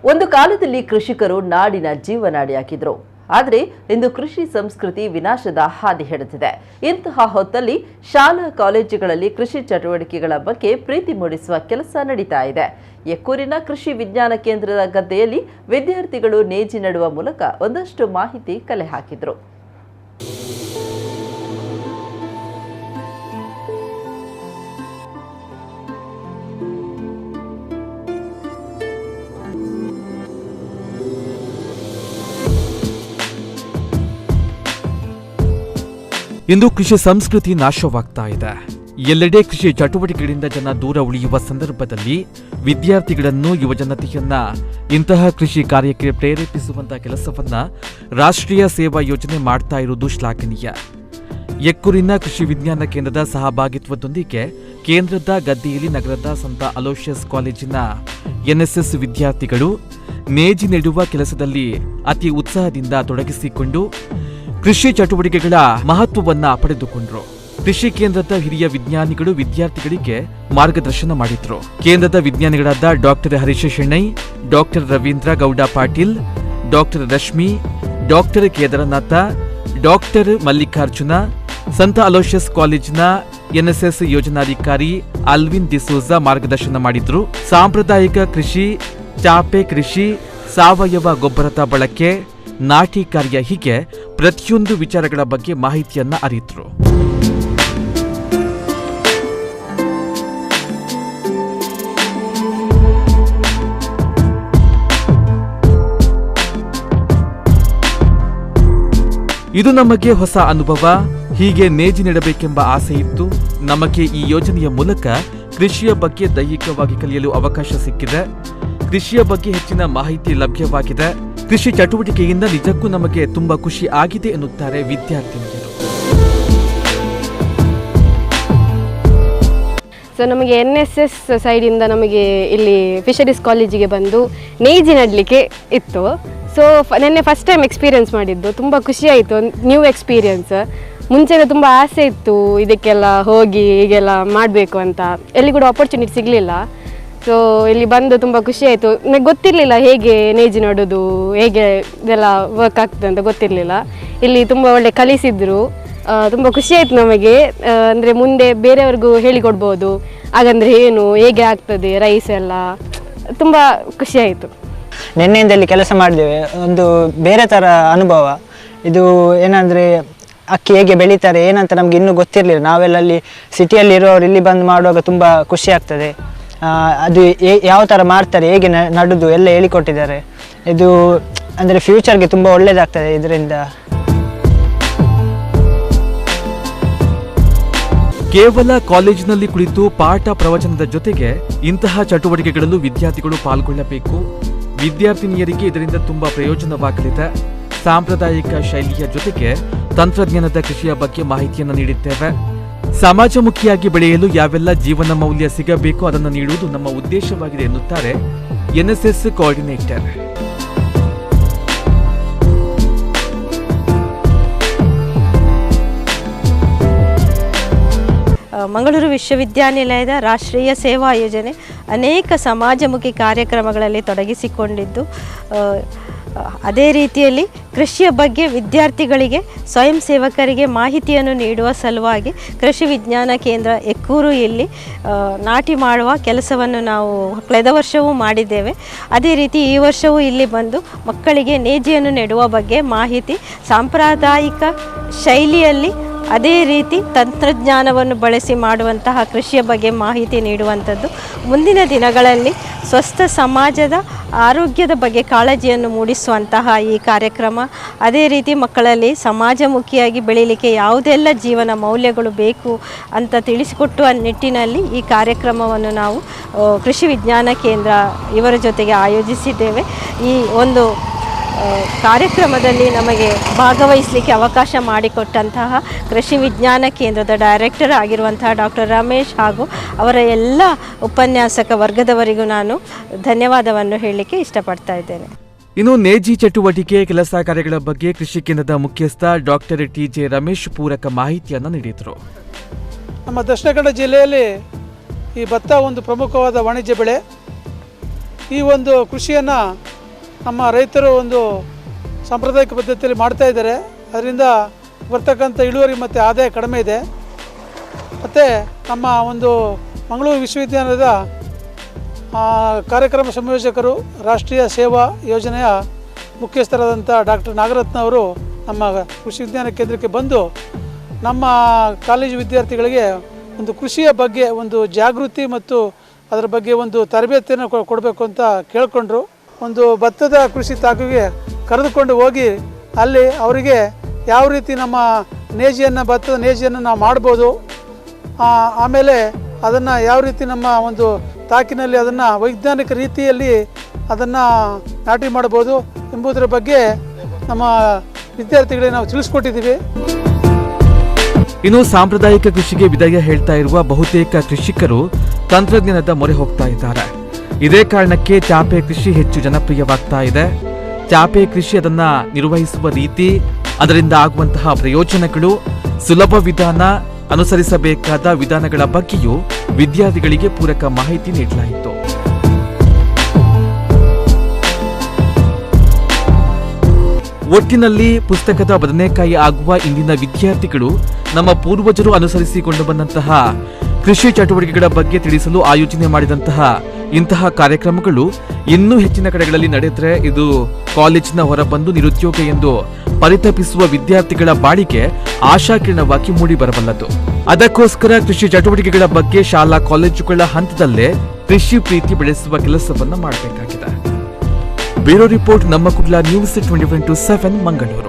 ಒಂದು ಕಾಲದಲ್ಲಿ ಕೃಷಿಕರು ನಾಡಿನ ಜೀವನಾಡಿಯಾಗಿದ್ರು. ಆದರೆ ಇಂದು ಕೃಷಿ ಸಂಸ್ಕೃತಿ ವಿನಾಶದ ಹಾದಿ ಹಿಡಿದಿದೆ. ಇಂತಹ ಹೊತ್ತಲ್ಲಿ ಶಾಲಾ ಕಾಲೇಜುಗಳಲ್ಲಿ ಕೃಷಿ ಚಟುವಟಿಕೆಗಳ ಬಗ್ಗೆ ಪ್ರೀತಿ ಮೂಡಿಸುವ ಕೆಲಸ ನಡೀತಾ ಇದೆ. ಎಕ್ಕೂರಿನ ಕೃಷಿ ವಿಜ್ಞಾನ ಕೇಂದ್ರದ ಗದ್ದೆಯಲ್ಲಿ ವಿದ್ಯಾರ್ಥಿಗಳು ನೇಜಿ ನೆಡುವ ಮೂಲಕ ಒಂದಷ್ಟು ಮಾಹಿತಿ ಕಲೆ ಹಾಕಿದ್ರು. ಇಂದು ಕೃಷಿ ಸಂಸ್ಕೃತಿ ನಾಶವಾಗ್ತಾ ಇದೆ. ಎಲ್ಲೆಡೆ ಕೃಷಿ ಚಟುವಟಿಕೆಗಳಿಂದ ಜನ ದೂರ ಉಳಿಯುವ ಸಂದರ್ಭದಲ್ಲಿ ವಿದ್ಯಾರ್ಥಿಗಳನ್ನು ಯುವಜನತೆಯನ್ನ ಇಂತಹ ಕೃಷಿ ಕಾರ್ಯಕ್ಕೆ ಪ್ರೇರೇಪಿಸುವಂತಹ ಕೆಲಸವನ್ನ ರಾಷ್ಟ್ರೀಯ ಸೇವಾ ಯೋಜನೆ ಮಾಡ್ತಾ ಇರುವುದು ಶ್ಲಾಘನೀಯ. ಎಕ್ಕೂರಿನ ಕೃಷಿ ವಿಜ್ಞಾನ ಕೇಂದ್ರದ ಸಹಭಾಗಿತ್ವದೊಂದಿಗೆ ಕೇಂದ್ರದ ಗದ್ದೆಯಲ್ಲಿ ನಗರದ ಸಂತ ಅಲೋಷಿಯಸ್ ಕಾಲೇಜಿನ ಎನ್ಎಸ್ಎಸ್ ವಿದ್ಯಾರ್ಥಿಗಳು ನೇಜಿ ನೆಡುವ ಕೆಲಸದಲ್ಲಿ ಅತಿ ಉತ್ಸಾಹದಿಂದ ತೊಡಗಿಸಿಕೊಂಡು ಕೃಷಿ ಚಟುವಟಿಕೆಗಳ ಮಹತ್ವವನ್ನ ಪಡೆದುಕೊಂಡ್ರು. ಕೃಷಿ ಕೇಂದ್ರದ ಹಿರಿಯ ವಿಜ್ಞಾನಿಗಳು ವಿದ್ಯಾರ್ಥಿಗಳಿಗೆ ಮಾರ್ಗದರ್ಶನ ಮಾಡಿದ್ರು. ಕೇಂದ್ರದ ವಿಜ್ಞಾನಿಗಳಾದ doctor Harish Shenoy, doctor Ravindra Gowda Patil, doctor Rashmi, doctor Kedarnath, doctor Mallikarjuna, ಸಂತ ಅಲೋಷಿಯಸ್ ಕಾಲೇಜಿನ ಎನ್ಎಸ್ಎಸ್ ಯೋಜನಾಧಿಕಾರಿ ಅಲ್ವಿನ್ ಡಿಸೋಜಾ ಮಾರ್ಗದರ್ಶನ ಮಾಡಿದ್ರು. ಸಾಂಪ್ರದಾಯಿಕ ಕೃಷಿ, ಚಾಪೆ ಕೃಷಿ, ಸಾವಯವ ಗೊಬ್ಬರದ ಬಳಕೆ, ನಾಟಿ ಕಾರ್ಯ ಹೀಗೆ ಪ್ರತಿಯೊಂದು ವಿಚಾರಗಳ ಬಗ್ಗೆ ಮಾಹಿತಿಯನ್ನ ಅರಿತರು. ಇದು ನಮಗೆ ಹೊಸ ಅನುಭವ. ಹೀಗೆ ನೇಜಿ ನೆಡಬೇಕೆಂಬ ಆಸೆ ಇತ್ತು. ನಮಗೆ ಈ ಯೋಜನೆಯ ಮೂಲಕ ಕೃಷಿಯ ಬಗ್ಗೆ ದೈಹಿಕವಾಗಿ ಕಲಿಯಲು ಅವಕಾಶ ಸಿಕ್ಕಿದೆ. ಕೃಷಿಯ ಬಗ್ಗೆ ಹೆಚ್ಚಿನ ಮಾಹಿತಿ ಲಭ್ಯವಾಗಿದೆ. ಕೃಷಿ ಚಟುವಟಿಕೆಯಿಂದ ನಿಜಕ್ಕೂ ನಮಗೆ ತುಂಬಾ ಖುಷಿ ಆಗಿದೆ ಎನ್ನುತ್ತಾರೆ ವಿದ್ಯಾರ್ಥಿನಿಯರು. ಸೊ ನಮಗೆ NSS ಸೈಡಿಂದ ನಮಗೆ ಇಲ್ಲಿ ಫಿಶರೀಸ್ ಕಾಲೇಜಿಗೆ ಬಂದು ನೇಜಿ ನಡಲಿಕ್ಕೆ ಇತ್ತು. ಸೊ ನೆನ್ನೆ ಫಸ್ಟ್ ಟೈಮ್ ಎಕ್ಸ್ಪೀರಿಯನ್ಸ್ ಮಾಡಿದ್ದು, ತುಂಬ ಖುಷಿ ಆಯಿತು. New experience. ಮುಂಚೆನೇ ತುಂಬ ಆಸೆ ಇತ್ತು ಇದಕ್ಕೆಲ್ಲ ಹೋಗಿ ಹೀಗೆಲ್ಲ ಮಾಡಬೇಕು ಅಂತ. ಎಲ್ಲಿ ಕೂಡ ಆಪರ್ಚುನಿಟಿ ಸಿಗಲಿಲ್ಲ. ಸೊ ಇಲ್ಲಿ ಬಂದು ತುಂಬ ಖುಷಿ ಆಯಿತು. ನನಗೆ ಗೊತ್ತಿರಲಿಲ್ಲ ಹೇಗೆ ನೇಜಿ ನೋಡೋದು, ಹೇಗೆ ಇದೆಲ್ಲ ವರ್ಕ್ ಆಗ್ತದೆ ಅಂತ ಗೊತ್ತಿರಲಿಲ್ಲ. ಇಲ್ಲಿ ತುಂಬ ಒಳ್ಳೆ ಕಲಿಸಿದ್ರು. ತುಂಬ ಖುಷಿ ಆಯಿತು ನಮಗೆ. ಅಂದರೆ ಮುಂದೆ ಬೇರೆಯವ್ರಿಗೂ ಹೇಳಿಕೊಡ್ಬೋದು, ಹಾಗಂದರೆ ಏನು, ಹೇಗೆ ಆಗ್ತದೆ ರೈಸ್ ಎಲ್ಲ. ತುಂಬ ಖುಷಿ ಆಯಿತು. ನಿನ್ನೆಯಿಂದಲೇ ಕೆಲಸ ಮಾಡಿದ್ದೇವೆ. ಒಂದು ಬೇರೆ ಥರ ಅನುಭವ ಇದು. ಏನಂದರೆ ಅಕ್ಕಿ ಹೇಗೆ ಬೆಳೀತಾರೆ ಏನಂತ ನಮಗೆ ಇನ್ನೂ ಗೊತ್ತಿರಲಿಲ್ಲ. ನಾವೆಲ್ಲ ಅಲ್ಲಿ ಸಿಟಿಯಲ್ಲಿ ಇರೋರು ಇಲ್ಲಿ ಬಂದು ಮಾಡುವಾಗ ತುಂಬ ಖುಷಿ ಆಗ್ತದೆ. ಅದು ಯಾವ ಥರ ಮಾಡ್ತಾರೆ, ಹೇಗೆ ನಡುದು ಎಲ್ಲ ಹೇಳಿಕೊಟ್ಟಿದ್ದಾರೆ. ಇದು ಅಂದರೆ ಫ್ಯೂಚರ್ಗೆ ತುಂಬ ಒಳ್ಳೆಯದಾಗ್ತದೆ ಇದರಿಂದ. ಕೇವಲ ಕಾಲೇಜಿನಲ್ಲಿ ಕುಳಿತು ಪಾಠ ಪ್ರವಚನದ ಜೊತೆಗೆ ಇಂತಹ ಚಟುವಟಿಕೆಗಳಲ್ಲೂ ವಿದ್ಯಾರ್ಥಿಗಳು ಪಾಲ್ಗೊಳ್ಳಬೇಕು. ವಿದ್ಯಾರ್ಥಿನಿಯರಿಗೆ ಇದರಿಂದ ತುಂಬಾ ಪ್ರಯೋಜನವಾಗಲಿದೆ. ಸಾಂಪ್ರದಾಯಿಕ ಶೈಲಿಯ ಜೊತೆಗೆ ತಂತ್ರಜ್ಞಾನದ ಕೃಷಿಯ ಬಗ್ಗೆ ಮಾಹಿತಿಯನ್ನು ನೀಡುತ್ತೇವೆ. ಸಮಾಜಮುಖಿಯಾಗಿ ಬೆಳೆಯಲು ಯಾವೆಲ್ಲ ಜೀವನ ಮೌಲ್ಯ ಸಿಗಬೇಕು ಅದನ್ನು ನೀಡುವುದು ನಮ್ಮ ಉದ್ದೇಶವಾಗಿದೆ ಎನ್ನುತ್ತಾರೆ ಎನ್ಎಸ್ಎಸ್ ಕೋಆರ್ಡಿನೇಟರ್. ಮಂಗಳೂರು ವಿಶ್ವವಿದ್ಯಾನಿಲಯದ ರಾಷ್ಟ್ರೀಯ ಸೇವಾ ಯೋಜನೆ ಅನೇಕ ಸಮಾಜಮುಖಿ ಕಾರ್ಯಕ್ರಮಗಳಲ್ಲಿ ತೊಡಗಿಸಿಕೊಂಡಿದ್ದು, ಅದೇ ರೀತಿಯಲ್ಲಿ ಕೃಷಿಯ ಬಗ್ಗೆ ವಿದ್ಯಾರ್ಥಿಗಳಿಗೆ ಸ್ವಯಂ ಸೇವಕರಿಗೆ ಮಾಹಿತಿಯನ್ನು ನೀಡುವ ಸಲುವಾಗಿ ಕೃಷಿ ವಿಜ್ಞಾನ ಕೇಂದ್ರ ಎಕ್ಕೂರು ಇಲ್ಲಿ ನಾಟಿ ಮಾಡುವ ಕೆಲಸವನ್ನು ನಾವು ಕಳೆದ ವರ್ಷವೂ ಮಾಡಿದ್ದೇವೆ. ಅದೇ ರೀತಿ ಈ ವರ್ಷವೂ ಇಲ್ಲಿ ಬಂದು ಮಕ್ಕಳಿಗೆ ನೇಜಿಯನ್ನು ನೆಡುವ ಬಗ್ಗೆ ಮಾಹಿತಿ, ಸಾಂಪ್ರದಾಯಿಕ ಶೈಲಿಯಲ್ಲಿ ಅದೇ ರೀತಿ ತಂತ್ರಜ್ಞಾನವನ್ನು ಬಳಸಿ ಮಾಡುವಂತಹ ಕೃಷಿಯ ಬಗ್ಗೆ ಮಾಹಿತಿ ನೀಡುವಂಥದ್ದು. ಮುಂದಿನ ದಿನಗಳಲ್ಲಿ ಸ್ವಸ್ಥ ಸಮಾಜದ ಆರೋಗ್ಯದ ಬಗ್ಗೆ ಕಾಳಜಿಯನ್ನು ಮೂಡಿಸುವಂತಹ ಈ ಕಾರ್ಯಕ್ರಮ, ಅದೇ ರೀತಿ ಮಕ್ಕಳಲ್ಲಿ ಸಮಾಜಮುಖಿಯಾಗಿ ಬೆಳೀಲಿಕ್ಕೆ ಯಾವುದೆಲ್ಲ ಜೀವನ ಮೌಲ್ಯಗಳು ಬೇಕು ಅಂತ ತಿಳಿಸಿಕೊಟ್ಟುವ ನಿಟ್ಟಿನಲ್ಲಿ ಈ ಕಾರ್ಯಕ್ರಮವನ್ನು ನಾವು ಕೃಷಿ ವಿಜ್ಞಾನ ಕೇಂದ್ರ ಇವರ ಜೊತೆಗೆ ಆಯೋಜಿಸಿದ್ದೇವೆ. ಈ ಒಂದು ಕಾರ್ಯಕ್ರಮದಲ್ಲಿ ನಮಗೆ ಭಾಗವಹಿಸಲಿಕ್ಕೆ ಅವಕಾಶ ಮಾಡಿಕೊಟ್ಟಂತಹ ಕೃಷಿ ವಿಜ್ಞಾನ ಕೇಂದ್ರದ ಡೈರೆಕ್ಟರ್ ಆಗಿರುವಂತಹ ಡಾಕ್ಟರ್ ರಮೇಶ್ ಹಾಗೂ ಅವರ ಎಲ್ಲ ಉಪನ್ಯಾಸಕ ವರ್ಗದವರಿಗೂ ನಾನು ಧನ್ಯವಾದವನ್ನು ಹೇಳಲಿಕ್ಕೆ ಇಷ್ಟಪಡ್ತಾ ಇದ್ದೇನೆ. ಇನ್ನು ನೇಜಿ ಚಟುವಟಿಕೆ ಕೆಲಸ ಕಾರ್ಯಗಳ ಬಗ್ಗೆ ಕೃಷಿ ಕೇಂದ್ರದ ಮುಖ್ಯಸ್ಥ ಡಾಕ್ಟರ್ ಟಿ.ಜೆ. ರಮೇಶ್ ಪೂರಕ ಮಾಹಿತಿಯನ್ನು ನೀಡಿದರು. ನಮ್ಮ ದಕ್ಷಿಣ ಕನ್ನಡ ಜಿಲ್ಲೆಯಲ್ಲಿ ಈ ಭತ್ತ ಒಂದು ಪ್ರಮುಖವಾದ ವಾಣಿಜ್ಯ ಬೆಳೆ. ಈ ಒಂದು ಕೃಷಿಯನ್ನು ನಮ್ಮ ರೈತರು ಒಂದು ಸಾಂಪ್ರದಾಯಿಕ ಪದ್ಧತಿಯಲ್ಲಿ ಮಾಡ್ತಾ ಇದ್ದಾರೆ. ಅದರಿಂದ ಬರ್ತಕ್ಕಂಥ ಇಳುವರಿ ಮತ್ತು ಆದಾಯ ಕಡಿಮೆ ಇದೆ. ಮತ್ತು ನಮ್ಮ ಒಂದು ಮಂಗಳೂರು ವಿಶ್ವವಿದ್ಯಾಲಯದ ಕಾರ್ಯಕ್ರಮ ಸಂಯೋಜಕರು, ರಾಷ್ಟ್ರೀಯ ಸೇವಾ ಯೋಜನೆಯ ಮುಖ್ಯಸ್ಥರಾದಂಥ ಡಾಕ್ಟರ್ ನಾಗರತ್ನ ಅವರು ನಮ್ಮ ಕೃಷಿ ವಿಜ್ಞಾನ ಕೇಂದ್ರಕ್ಕೆ ಬಂದು ನಮ್ಮ ಕಾಲೇಜು ವಿದ್ಯಾರ್ಥಿಗಳಿಗೆ ಒಂದು ಕೃಷಿಯ ಬಗ್ಗೆ ಒಂದು ಜಾಗೃತಿ ಮತ್ತು ಅದರ ಬಗ್ಗೆ ಒಂದು ತರಬೇತಿಯನ್ನು ಕೊಡಬೇಕು ಅಂತ ಕೇಳಿಕೊಂಡ್ರು. ಒಂದು ಭತ್ತದ ಕೃಷಿ ತಾಕಿಗೆ ಕರೆದುಕೊಂಡು ಹೋಗಿ ಅಲ್ಲಿ ಅವರಿಗೆ ಯಾವ ರೀತಿ ನಮ್ಮ ಭತ್ತದ ನೇಜಿಯನ್ನು ನಾವು ಮಾಡ್ಬೋದು, ಆಮೇಲೆ ಅದನ್ನು ಯಾವ ರೀತಿ ನಮ್ಮ ಒಂದು ತಾಕಿನಲ್ಲಿ ಅದನ್ನು ವೈಜ್ಞಾನಿಕ ರೀತಿಯಲ್ಲಿ ಅದನ್ನು ನಾಟಿ ಮಾಡ್ಬೋದು ಎಂಬುದರ ಬಗ್ಗೆ ನಮ್ಮ ವಿದ್ಯಾರ್ಥಿಗಳಿಗೆ ನಾವು ತಿಳಿಸ್ಕೊಟ್ಟಿದ್ದೀವಿ. ಇನ್ನು ಸಾಂಪ್ರದಾಯಿಕ ಕೃಷಿಗೆ ವಿದಾಯ ಹೇಳ್ತಾ ಇರುವ ಬಹುತೇಕ ಕೃಷಿಕರು ತಂತ್ರಜ್ಞಾನದ ಮೊರೆ ಹೋಗ್ತಾ ಇದ್ದಾರೆ. ಇದೇ ಕಾರಣಕ್ಕೆ ಚಾಪೆ ಕೃಷಿ ಹೆಚ್ಚು ಜನಪ್ರಿಯವಾಗ್ತಾ ಇದೆ. ಚಾಪೆ ಕೃಷಿ ಅದನ್ನ ನಿರ್ವಹಿಸುವ ರೀತಿ, ಅದರಿಂದ ಆಗುವಂತಹ ಪ್ರಯೋಜನಗಳು, ಸುಲಭ ವಿಧಾನ, ಅನುಸರಿಸಬೇಕಾದ ವಿಧಾನಗಳ ಬಗ್ಗೆಯೂ ವಿದ್ಯಾರ್ಥಿಗಳಿಗೆ ಪೂರಕ ಮಾಹಿತಿ ನೀಡಲಾಯಿತು. ಒಟ್ಟಿನಲ್ಲಿ ಪುಸ್ತಕದ ಬದನೆಕಾಯಿ ಆಗುವ ಇಂದಿನ ವಿದ್ಯಾರ್ಥಿಗಳು ನಮ್ಮ ಪೂರ್ವಜರು ಅನುಸರಿಸಿಕೊಂಡು ಬಂದಂತಹ ಕೃಷಿ ಚಟುವಟಿಕೆಗಳ ಬಗ್ಗೆ ತಿಳಿಸಲು ಆಯೋಜನೆ ಮಾಡಿದಂತಹ ಇಂತಹ ಕಾರ್ಯಕ್ರಮಗಳು ಇನ್ನೂ ಹೆಚ್ಚಿನ ಕಡೆಗಳಲ್ಲಿ ನಡೆದರೆ ಇದು ಕಾಲೇಜಿನ ಹೊರಬಂದು ನಿರುದ್ಯೋಗ ಎಂದು ಪರಿತಪಿಸುವ ವಿದ್ಯಾರ್ಥಿಗಳ ಬಾಳಿಗೆ ಆಶಾಕಿರಣವಾಗಿ ಮೂಡಿಬರಬಲ್ಲದು. ಅದಕ್ಕೋಸ್ಕರ ಕೃಷಿ ಚಟುವಟಿಕೆಗಳ ಬಗ್ಗೆ ಶಾಲಾ ಕಾಲೇಜುಗಳ ಹಂತದಲ್ಲೇ ಕೃಷಿ ಪ್ರೀತಿ ಬೆಳೆಸುವ ಕೆಲಸವನ್ನ ಮಾಡಬೇಕಾಗಿದೆ. ಬ್ಯೂರೋ ರಿಪೋರ್ಟ್, ನಮ್ಮ ಕುಡ್ಲ ನ್ಯೂಸ್ 24/7 ಮಂಗಳೂರು.